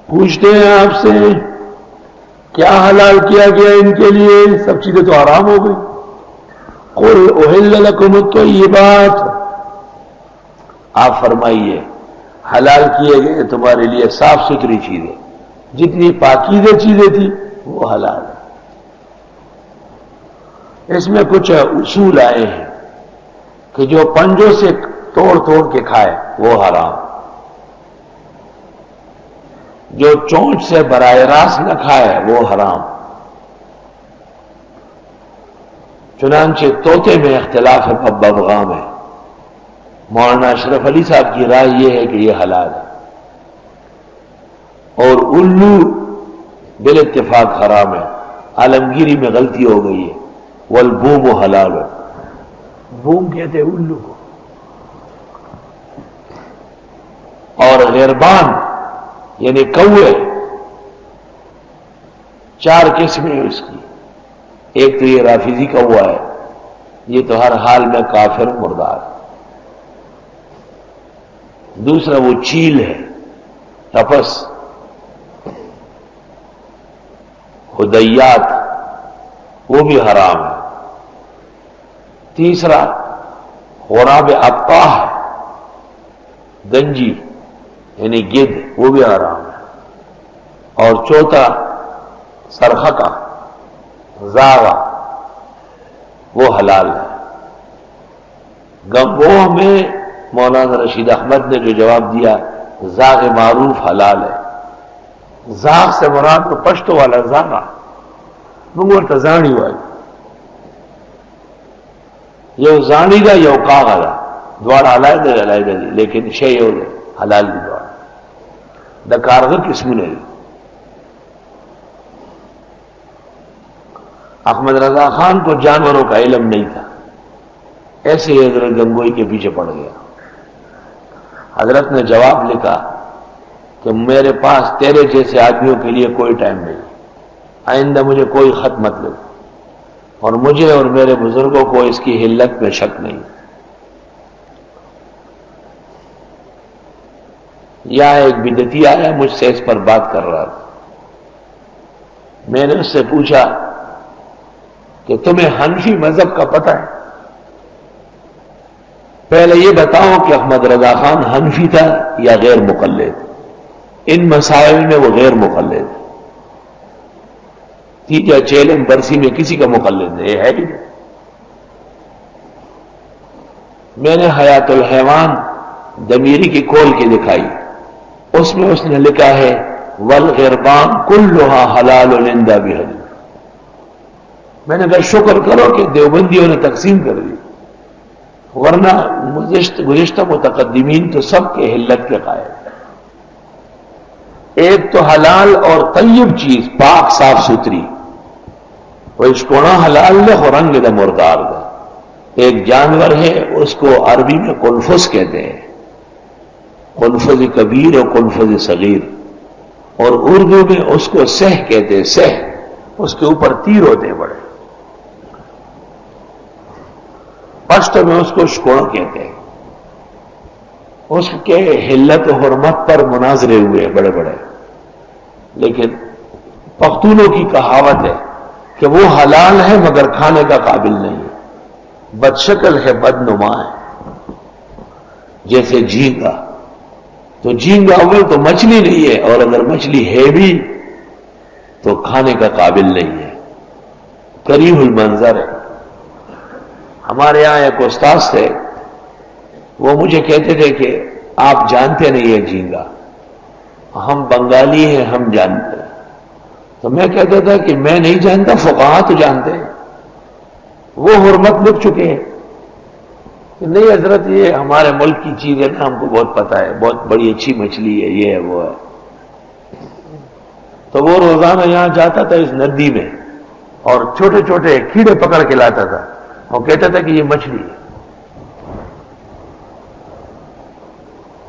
پوچھتے ہیں آپ سے کیا حلال کیا گیا ان کے لیے؟ سب چیزیں تو حرام ہو گئی. قل احل لکم الطیبات، آپ فرمائیے حلال کیے گئے تمہارے لیے صاف ستھری چیزیں، جتنی پاکیزہ چیزیں تھیں وہ حلال ہے. اس میں کچھ اصول آئے ہیں کہ جو پنجوں سے توڑ توڑ کے کھائے وہ حرام، جو چونچ سے براہ راست نہ کھائے وہ حرام. چنانچہ طوطے میں اختلاف ہے، ببغاں میں. مولانا اشرف علی صاحب کی رائے یہ ہے کہ یہ حلال ہے، اور الو بال اتفاق حرام ہے. عالمگیری میں غلطی ہو گئی ہے. والبوم حلال ہے، بوم کہتے ہیں الو کو. اور غربان یعنی کوے، 4 قسمیں ہیں اس کی. ایک تو یہ رافضی کوا ہے، یہ تو ہر حال میں کافر مردار. دوسرا وہ چیل ہے، تپس، خدیات، وہ بھی حرام ہے. تیسرا غراب ابقاح ہے، گنجی یعنی گدھ، وہ بھی حرام ہے. اور چوتھا سرخکا، زاغا، وہ حلال ہے. گنگوہ میں مولانا رشید احمد نے جو جواب دیا، زاغ معروف حلال ہے. زاغ سے مراد تو پشتو والا زاغا، منگور تزانی والی. یہ زانی دا یو کاغا دا، دوار علیحدہ علیحدہ دی، لیکن شیء حلال دی دوار دا کارغر قسم نہیں. احمد رضا خان کو جانوروں کا علم نہیں تھا، ایسے ہی حضرت گنگوئی کے پیچھے پڑ گیا. حضرت نے جواب لکھا کہ میرے پاس تیرے جیسے آدمیوں کے لیے کوئی ٹائم نہیں، آئندہ مجھے کوئی خط مت لکھ، اور مجھے اور میرے بزرگوں کو اس کی حلت میں شک نہیں. یہاں ایک بدعتی آیا مجھ سے اس پر بات کر رہا تھا. میں نے اس سے پوچھا کہ تمہیں حنفی مذہب کا پتہ ہے؟ پہلے یہ بتاؤ کہ احمد رضا خان حنفی تھا یا غیر مقلد؟ ان مسائل میں وہ غیر مقلد. تیجا چیلم برسی میں کسی کا مقلد نہیں ہے. میں نے حیات الحیوان دمیری کی کھول کے دکھائی، اس میں اس نے لکھا ہے والغربان کلھا حلال عند ابی حنیفہ. میں نے کہا شکر کرو کہ دیوبندیوں نے تقسیم کر دی، ورنہ گزشتہ متقدمین تو سب کے حلت کے قائل. ایک تو حلال اور طیب چیز پاک صاف ستھری، وہ اشکونا حلال لے خورنگ دا مردار دا. ایک جانور ہے اس کو عربی میں قنفذ کہتے ہیں، قنفذ کبیر اور قنفذ صغیر، اور اردو میں اس کو سہ کہتے ہیں. سہ اس کے اوپر تیر ہوتے ہیں بڑے، پشتو میں اس کو اشکونا کہتے ہیں. اس کے حلت و حرمت پر مناظرے ہوئے بڑے بڑے، لیکن پختونوں کی کہاوت ہے کہ وہ حلال ہے مگر کھانے کا قابل نہیں ہے. بد شکل ہے، بد نما ہے. جیسے جھینگا، تو جھینگا اول تو مچھلی نہیں ہے، اور اگر مچھلی ہے بھی تو کھانے کا قابل نہیں ہے، کریہ المنظر ہے. ہمارے یہاں ایک استاد تھے، وہ مجھے کہتے تھے کہ آپ جانتے نہیں ہیں جھینگا، ہم بنگالی ہیں، ہم جانتے ہیں. تو میں کہتا تھا کہ میں نہیں جانتا، فقہا تو جانتے ہیں، وہ حرمت لکھ چکے ہیں کہ نہیں حضرت یہ ہمارے ملک کی چیز ہے نا، ہم کو بہت پتہ ہے، بہت بڑی اچھی مچھلی ہے، یہ ہے وہ ہے. تو وہ روزانہ یہاں جاتا تھا اس ندی میں، اور چھوٹے چھوٹے کیڑے پکڑ کے لاتا تھا، اور کہتا تھا کہ یہ مچھلی ہے،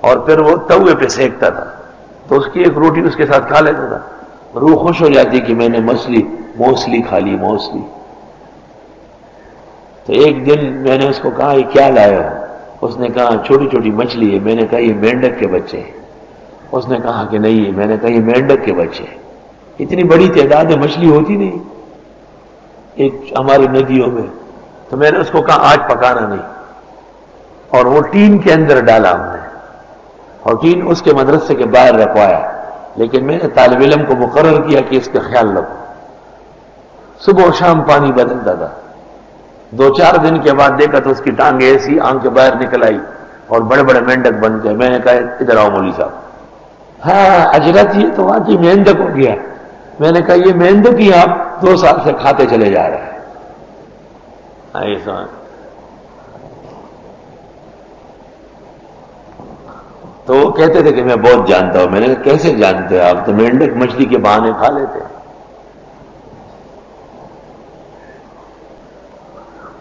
اور پھر وہ توے پہ سینکتا تھا، تو اس کی ایک روٹی اس کے ساتھ کھا لیتا تھا. روح خوش ہو جاتی کہ میں نے موسلی کھا لی، موسلی. تو ایک دن میں نے اس کو کہا یہ کیا لایا ہو؟ اس نے کہا چھوٹی چھوٹی مچھلی ہے. میں نے کہا یہ مینڈک کے بچے ہیں. اس نے کہا کہ نہیں. میں نے کہا یہ مینڈک کے بچے. اتنی بڑی تعداد میں مچھلی ہوتی نہیں ایک ہماری ندیوں میں. تو میں نے اس کو کہا آج پکانا نہیں, اور وہ ٹین کے اندر ڈالا ہم نے, اور ٹین اس کے مدرسے کے باہر رکھوایا. لیکن میں نے طالب علم کو مقرر کیا کہ اس کا خیال رکھو. صبح و شام پانی بدلتا تھا. 2-4 دن کے بعد دیکھا تو اس کی ٹانگیں ایسی آنکھ کے باہر نکل آئی اور بڑے بڑے مینڈک بن گئے. میں نے کہا ادھر آؤ مولوی صاحب. ہاں اجرت یہ تو واقعی مینڈک ہو گیا. میں نے کہا یہ مینڈک ہی آپ 2 سال سے کھاتے چلے جا رہے ہیں. ایسا تو وہ کہتے تھے کہ میں بہت جانتا ہوں. میں نے کہا کیسے جانتے ہیں آپ؟ تو مینڈک مچھلی کے بہانے کھا لیتے ہیں.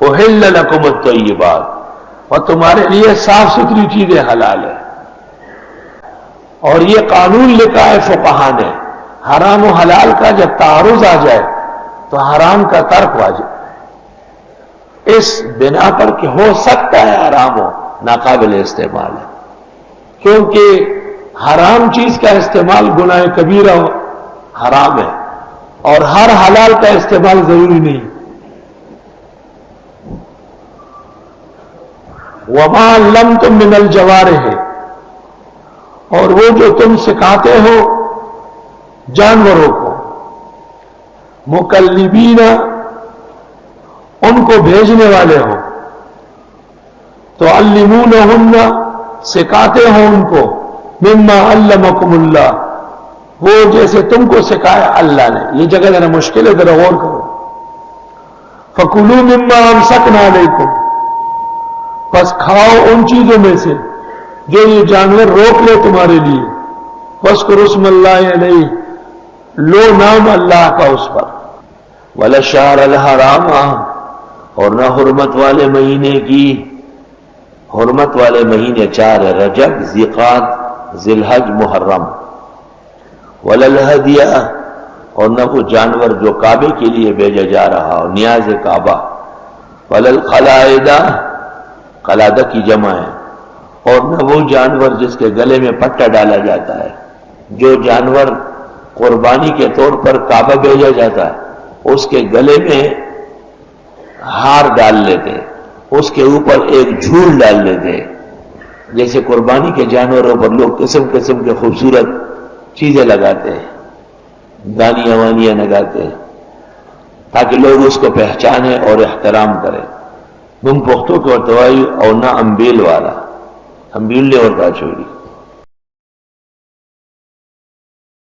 احل لکم الطیبات, اور تمہارے لیے صاف ستھری چیزیں حلال ہے. اور یہ قانون لکھا ہے فقہا نے, حرام و حلال کا جب تعارض آ جائے تو حرام کا ترک واجب. اس بنا پر کہ ہو سکتا ہے حرام ہو, ناقابل استعمال ہے. کیونکہ حرام چیز کا استعمال گناہ کبیرہ حرام ہے, اور ہر حلال کا استعمال ضروری نہیں. وما علمتم من الجوارح, اور وہ جو تم سکھاتے ہو جانوروں کو, مکلبین, ان کو بھیجنے والے ہو, تو علمونہن, سکھاتے ہو ان کو, مما علمکم اللہ, وہ جیسے تم کو سکھایا اللہ نے. یہ جگہ ذرا مشکل ہے, ذرا غور کرو. فکلوا مما امسکنا علیکم, بس کھاؤ ان چیزوں میں سے جو یہ جانور روک لے تمہارے لیے. وَاذْكُرُوا اسْمَ اللَّهِ عَلَيْهِ, لو نام اللہ کا اس پر. وَلَشَّهْرَ الْحَرَامَ, اور نہ حرمت والے مہینے کی. حرمت والے مہینے 4 ہیں, رجب, ذی-قعدہ, ذی-الحجہ, محرم. وَلَلْهَدْيَ, اور نہ وہ جانور جو کعبے کے لیے بھیجا جا رہا ہو, نیاز کعبہ. وَلَلْقَلَائِدَ, قلادہ کی جمع ہے, اور نہ وہ جانور جس کے گلے میں پٹا ڈالا جاتا ہے. جو جانور قربانی کے طور پر کعبہ بھیجا جاتا ہے اس کے گلے میں ہار ڈال لیتے, اس کے اوپر ایک جھول ڈال لیتے. جیسے قربانی کے جانوروں پر لوگ قسم قسم کے خوبصورت چیزیں لگاتے ہیں, دانیاں وانیاں لگاتے ہیں, تاکہ لوگ اس کو پہچانیں اور احترام کریں. تم پختوں کو ارتوائی اور نہ امبیل والا, امبیل نے اور کا چھوڑی.